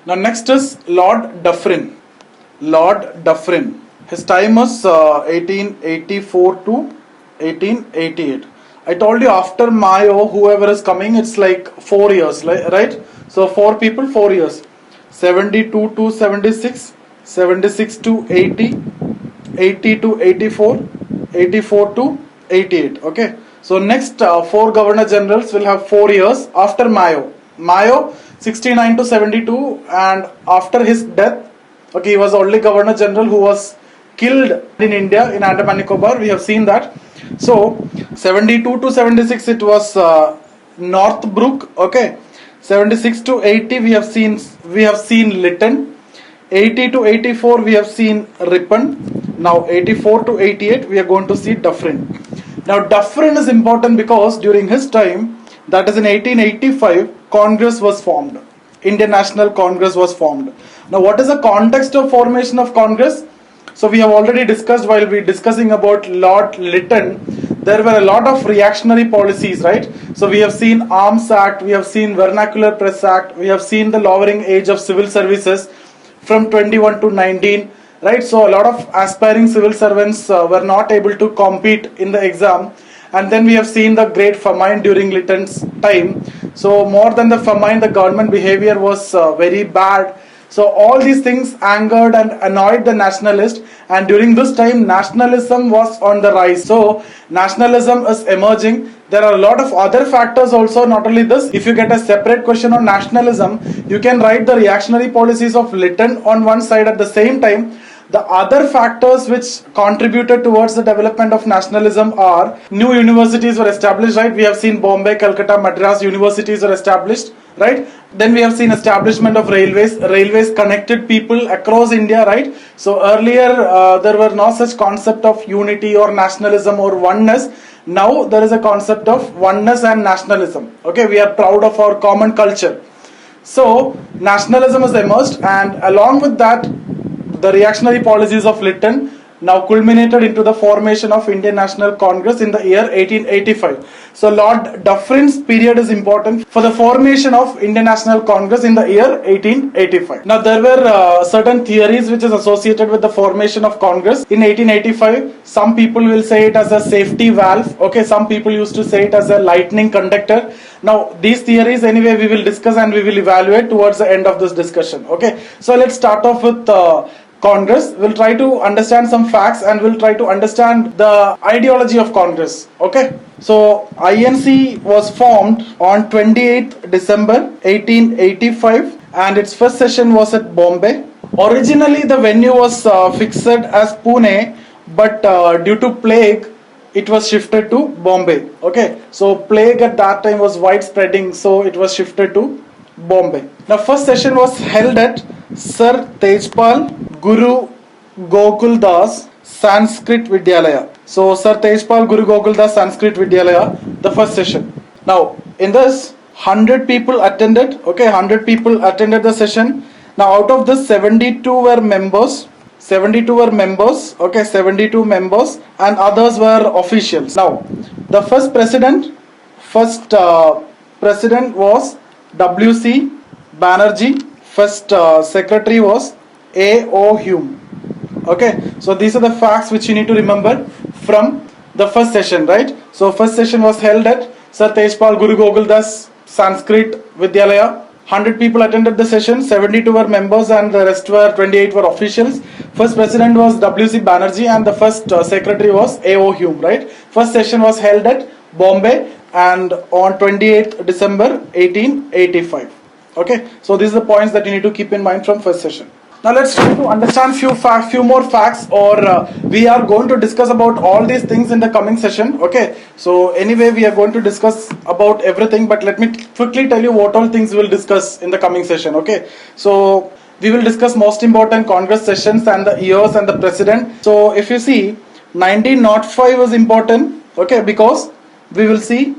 Now next is Lord Dufferin. Lord Dufferin. His time was 1884 to 1888. I told you after Mayo, whoever is coming, it's like 4 years, right? So 4 people, 4 years. 72 to 76, 76 to 80, 80 to 84, 84 to 88. Okay. So next four governor generals will have 4 years after Mayo. Mayo 69 to 72, and after his death, okay, he was only governor general who was killed in India in Andaman Nicobar. We have seen that. So 72 to 76 it was Northbrook. Okay, 76 to 80 we have seen Lytton. 80 to 84 we have seen Ripon. Now 84 to 88 we are going to see Dufferin. Now Dufferin is important because during his time, that is in 1885, Congress was formed. Indian National Congress was formed. Now what is the context of formation of Congress? So we have already discussed while we discussing about Lord Lytton, there were a lot of reactionary policies, right? So we have seen Arms Act, we have seen Vernacular Press Act, we have seen the lowering age of civil services from 21 to 19, right? So a lot of aspiring civil servants were not able to compete in the exam. And then we have seen the great famine during Lytton's time. So more than the famine, the government behavior was very bad. So all these things angered and annoyed the nationalists, and during this time nationalism was on the rise. So nationalism is emerging. There are a lot of other factors also, not only this. If you get a separate question on nationalism, you can write the reactionary policies of Lytton on one side. At the same time, the other factors which contributed towards the development of nationalism are new universities were established, right? We have seen Bombay, Calcutta, Madras universities were established, right? Then we have seen establishment of railways. Railways connected people across India, right? So earlier there were no such concept of unity or nationalism or oneness. Now there is a concept of oneness and nationalism. Okay, we are proud of our common culture. So nationalism has emerged, and along with that, the reactionary policies of Lytton now culminated into the formation of Indian National Congress in the year 1885. So Lord Dufferin's period is important for the formation of Indian National Congress in the year 1885. Now there were certain theories which is associated with the formation of Congress in 1885. Some people will say it as a safety valve. Okay, some people used to say it as a lightning conductor. Now these theories anyway we will discuss and we will evaluate towards the end of this discussion. Okay, so let's start off with Congress. We'll try to understand some facts and we'll try to understand the ideology of Congress. Okay, so INC was formed on 28th December 1885 and its first session was at Bombay. Originally the venue was fixed as Pune, but due to plague it was shifted to Bombay. Okay, so plague at that time was widespreading, so it was shifted to Bombay. Now first session was held at Sir Tejpal Guru Gokul Das Sanskrit Vidyalaya. So Sir Tejpal Guru Gokul Das Sanskrit Vidyalaya, the first session. Now in this 100 people attended. Okay, 100 people attended the session. Now out of this 72 were members. 72 were members. Okay, 72 members, and others were officials. Now the first president was W.C. Banerjee. First secretary was A.O. Hume. Okay, so these are the facts which you need to remember from the first session, right? So first session was held at Sir Tejpal Guru Gokul Das Sanskrit Vidyalaya. 100 people attended the session, 72 were members and the rest were 28 were officials. First president was W.C. Banerjee and the first secretary was A.O. Hume, right? First session was held at Bombay and on 28th December 1885. Okay, so these are the points that you need to keep in mind from first session. Now let's try to understand few more facts, or we are going to discuss about all these things in the coming session. Okay, so anyway we are going to discuss about everything, but let me quickly tell you what all things we'll discuss in the coming session. Okay, so we will discuss most important Congress sessions and the years and the president. So if you see 1905 is important, okay, because we will see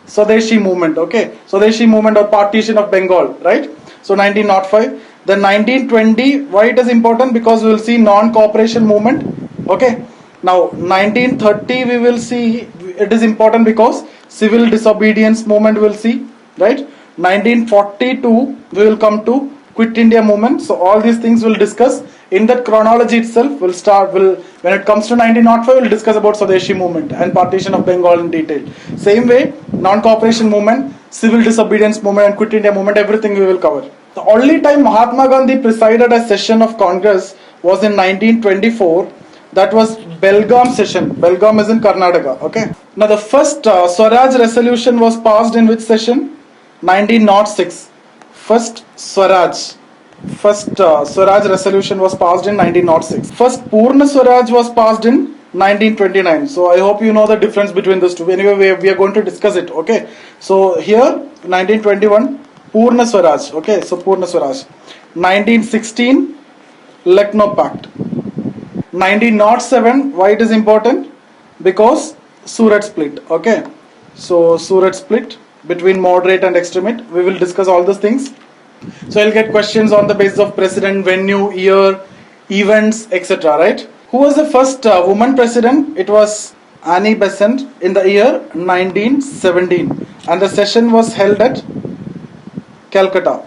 Swadeshi movement. Okay, Swadeshi movement or partition of Bengal, right? So 1905. Then 1920, why it is important? Because we will see non-cooperation movement. Okay, now 1930 we will see it is important because civil disobedience movement we will see, right? 1942 we will come to Quit India movement. So all these things we'll discuss in that chronology itself. When it comes to 1905, we'll discuss about Swadeshi movement and partition of Bengal in detail. Same way, non-cooperation movement, civil disobedience movement, and Quit India movement, everything we will cover. The only time Mahatma Gandhi presided a session of Congress was in 1924. That was Belgaum session. Belgaum is in Karnataka. Okay. Now the first Swaraj resolution was passed in which session? 1906. First Swaraj resolution was passed in 1906. First Purna Swaraj was passed in 1929. So I hope you know the difference between those two. Anyway, we are going to discuss it. Okay. So here 1921 Purna Swaraj. Okay. So Purna Swaraj. 1916 Lucknow Pact. 1907. Why it is important? Because Surat split. Okay. So Surat split between moderate and extremist. We will discuss all those things. So I'll get questions on the basis of president, venue, year, events, etc. Right? Who was the first woman president? It was Annie Besant in the year 1917, and the session was held at Calcutta.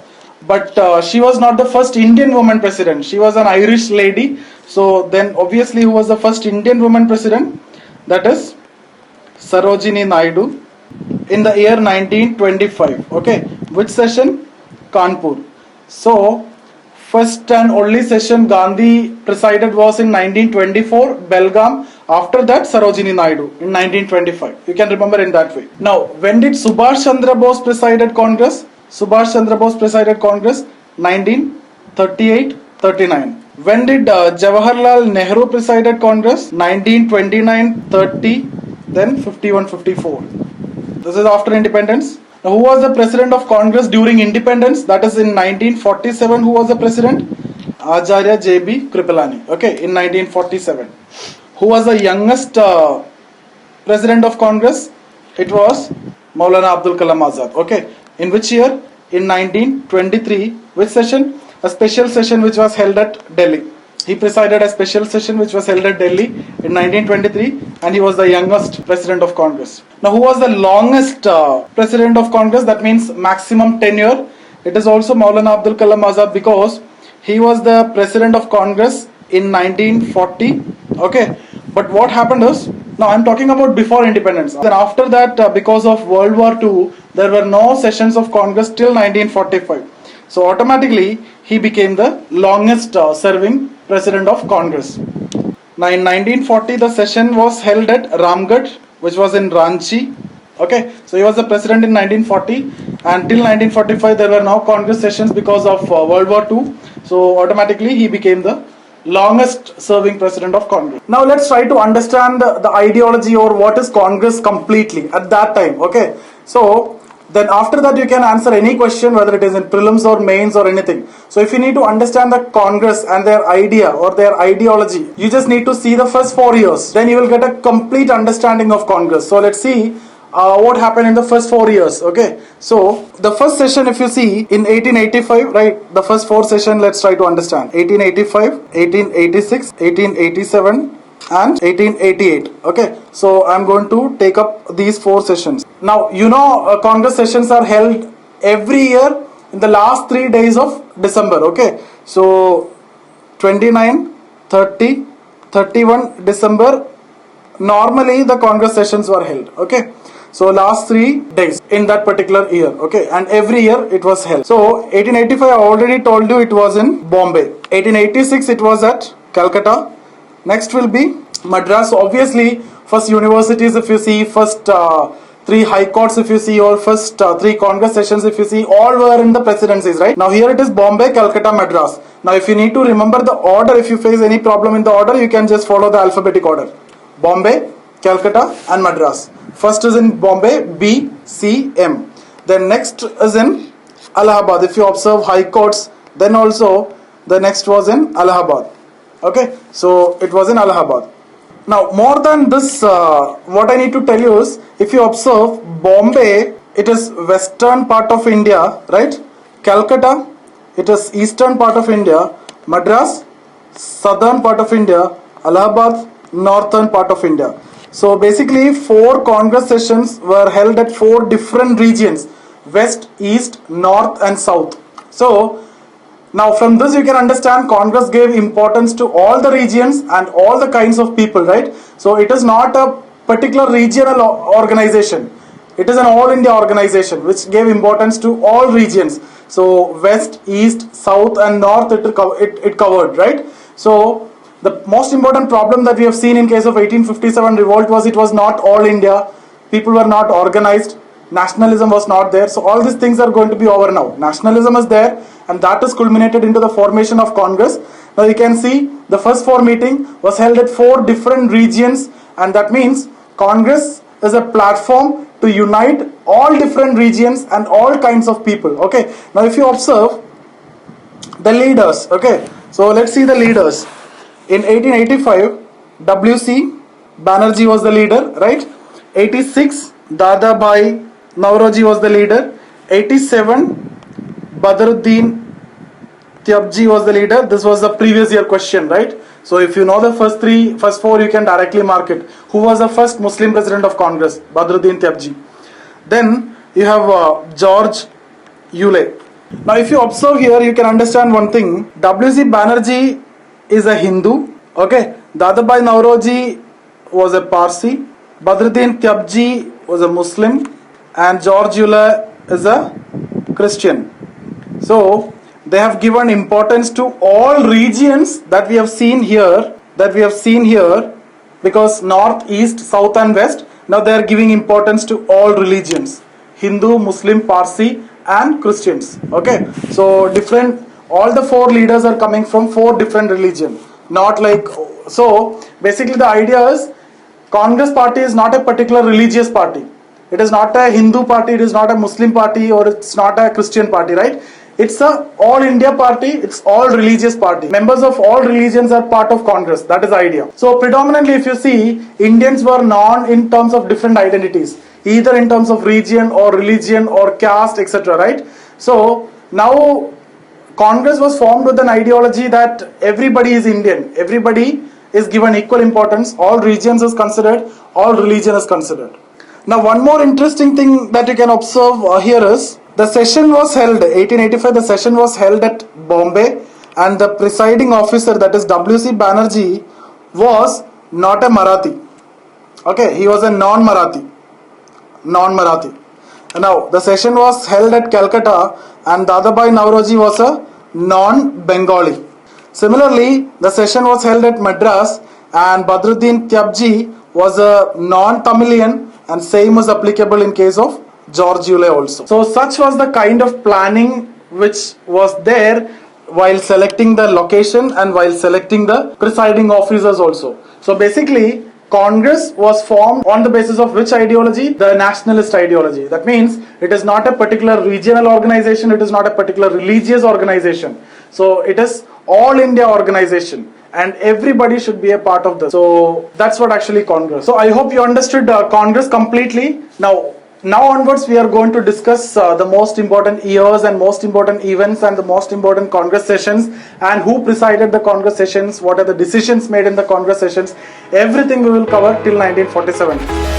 But she was not the first Indian woman president. She was an Irish lady. So then obviously who was the first Indian woman president? That is Sarojini Naidu in the year 1925. Okay. Which session? Kanpur. So first and only session Gandhi presided was in 1924, Belgaum. After that Sarojini Naidu in 1925. You can remember in that way. Now, when did Subhash Chandra Bose presided Congress? Subhash Chandra Bose presided Congress 1938-39. When did Jawaharlal Nehru presided Congress? 1929-30, then 51-54. This is after independence. Now, who was the president of Congress during independence? That is in 1947. Who was the president? Acharya J.B. Kripalani. Okay, in 1947. Who was the youngest president of Congress? It was Maulana Abdul Kalam Azad. Okay, in which year? In 1923. Which session? A special session which was held at Delhi. He presided a special session which was held at Delhi in 1923, and he was the youngest president of Congress. Now, who was the longest president of Congress? That means maximum tenure. It is also Maulana Abdul Kalam Azad, because he was the president of Congress in 1940. Okay, but what happened is, now I am talking about before independence. Then after that, because of World War II, there were no sessions of Congress till 1945. So automatically he became the longest serving president of Congress. Now in 1940 the session was held at Ramgarh, which was in Ranchi. Okay, so he was the president in 1940, and till 1945 there were no Congress sessions because of World War II. So automatically he became the longest serving president of Congress. Now let's try to understand the ideology or what is Congress completely at that time. Okay, so then after that you can answer any question, whether it is in prelims or mains or anything. So if you need to understand the Congress and their idea or their ideology, you just need to see the first 4 years. Then you will get a complete understanding of Congress. So let's see what happened in the first 4 years. Okay, so the first session, if you see in 1885, right, the first 4 session, let's try to understand. 1885, 1886, 1887 and 1888. Okay, so I'm going to take up these 4 sessions. Now you know Congress sessions are held every year in the last 3 days of December. Okay, so 29, 30, 31 December normally the Congress sessions were held. Okay, so last 3 days in that particular year. Okay, and every year it was held. So 1885 I already told you it was in Bombay. 1886 it was at Calcutta. Next will be Madras. Obviously first universities, if you see, first 3 high courts if you see, or first 3 Congress sessions if you see, all were in the presidencies, right? Now here it is Bombay, Calcutta, Madras. Now if you need to remember the order, if you face any problem in the order, you can just follow the alphabetic order. Bombay, Calcutta and Madras. First is in Bombay, B, C, M. Then next is in Allahabad. If you observe high courts, then also the next was in Allahabad. Okay, so it was in Allahabad. Now more than this, what I need to tell you is, if you observe Bombay, it is western part of India, right? Calcutta, it is eastern part of India. Madras, southern part of India. Allahabad, northern part of India. So basically 4 Congress sessions were held at 4 different regions: west, east, north and south. So Now from this you can understand Congress gave importance to all the regions and all the kinds of people, right? So it is not a particular regional organization. It is an all India organization which gave importance to all regions. So west, east, south and north it covered, right? So the most important problem that we have seen in case of 1857 revolt was it was not all India. People were not organized. Nationalism was not there. So all these things are going to be over now. Nationalism is there and that is culminated into the formation of Congress. Now you can see the first four meeting was held at 4 different regions, and that means Congress is a platform to unite all different regions and all kinds of people. Okay, now if you observe the leaders, okay, so let's see the leaders. In 1885 W.C. Banerjee was the leader, right? 86 Dadabhai Nauroji was the leader. 87 Badruddin Tyabji was the leader. This was the previous year question, right? So if you know the first four, you can directly mark it. Who was the first Muslim president of Congress? Badruddin Tyabji. Then you have George Euler. Now if you observe here, you can understand one thing. W.C. Banerjee is a Hindu. Okay. Dadabhai Nauroji was a Parsi. Badruddin Tyabji was a Muslim. And George Euler is a Christian. So they have given importance to all regions that we have seen here, because north, east, south and west. Now they are giving importance to all religions: Hindu, Muslim, Parsi and Christians. Okay, so all the 4 leaders are coming from 4 different religions. Not like, so basically the idea is Congress party is not a particular religious party. It is not a Hindu party, it is not a Muslim party, or it's not a Christian party, right? It's a all India party, it's all religious party. Members of all religions are part of Congress. That is the idea. So predominantly if you see, Indians were known in terms of different identities, either in terms of region or religion or caste, etc., right? So now Congress was formed with an ideology that everybody is Indian, everybody is given equal importance, all regions is considered, all religion is considered. Now one more interesting thing that you can observe here is the session was held 1885. The session was held at Bombay, and the presiding officer, that is W.C. Banerjee, was not a Marathi. Okay, he was a non-Marathi. Now the session was held at Calcutta, and Dadabhai Nauroji was a non-Bengali. Similarly, the session was held at Madras, and Badruddin Tyabji was a non-Tamilian, and same was applicable in case of George Euler also. So such was the kind of planning which was there while selecting the location and while selecting the presiding officers also. So basically Congress was formed on the basis of which ideology? The nationalist ideology. That means it is not a particular regional organization, it is not a particular religious organization. So it is all India organization, and everybody should be a part of this. So that's what actually Congress. So I hope you understood Congress completely. Now onwards we are going to discuss the most important years and most important events and the most important Congress sessions, and who presided the Congress sessions, what are the decisions made in the Congress sessions. Everything we will cover till 1947.